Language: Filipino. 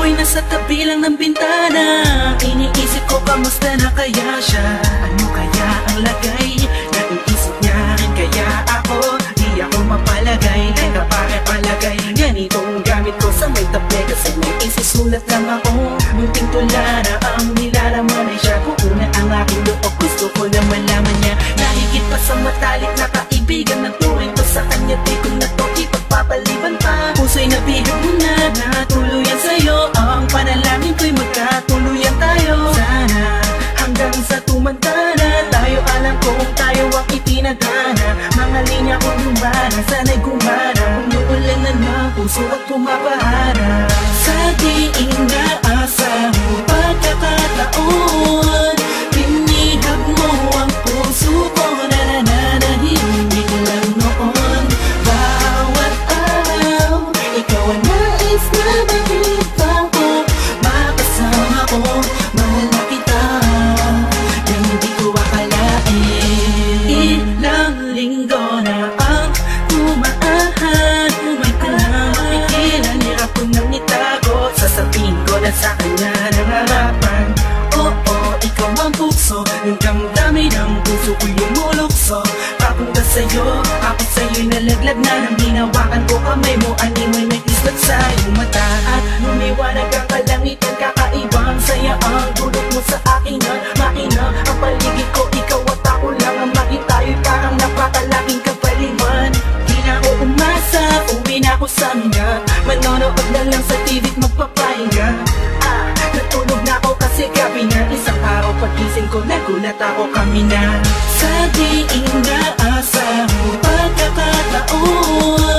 ako'y nasa tabi lang ng bintana. Iniisip ko kamusta na kaya siya. Ano kaya ang lagay na iisip niya rin kaya ako. Di ako mapalagay, teka pare palagay. Ganitong gamit ko sa may tabi kasi may isisulat lang ako. Munting tula na ang nilalaman ay siya. Kuuna ang aking loob, gusto ko na malaman niya. Nahigit pa sa matalik na kaibigan na turing ko sa kanya. Di ko na to ipagpapaliban pa. Puso'y nabihag mo na natuluyan sa'yo. Ang panalangin ko'y magkatuluyan tayo. Sana hanggang sa tumantana tayo, alam kong tayo ang itinadhana. Mga linya kong lumana, sana'y gumana. Kung uulan na ng puso at pumapahara. Sa di inaasang pagkakataon, pinihag mo ang puso ko na nananahimik lang noon. Bawat araw, ikaw ang nais na makita ko. Makasama ko, mahal na kita, na hindi ko akalain. Ilang linggo na ang tumaahan, may kailangan hirap ko nang itago. Sasabihin ko na sa kanya nangarapan. Oo, ikaw ang puso, yung damdamin ng puso ko'y lumulukso. Papunta sa'yo, ako sa'yo'y nalaglag na. Nang hinawakan ko kamay mo, animoy may kislat sa iyong mata. At lumiwanag ang kalangitan, kakaibang saya ang dulot mo sa akin na makina. Ang paligid ko, ikaw at ako lang ang makitayo'y parang napakalaking kapaliman. Di na ako umasa, uwi na ako sa mga. Manonood na lang sa TV't magpapahinga. Natulog na ako kasi gabi na. Isang araw pagising ko, nagulat ako kami na. Sa di inaasang pagkakataon,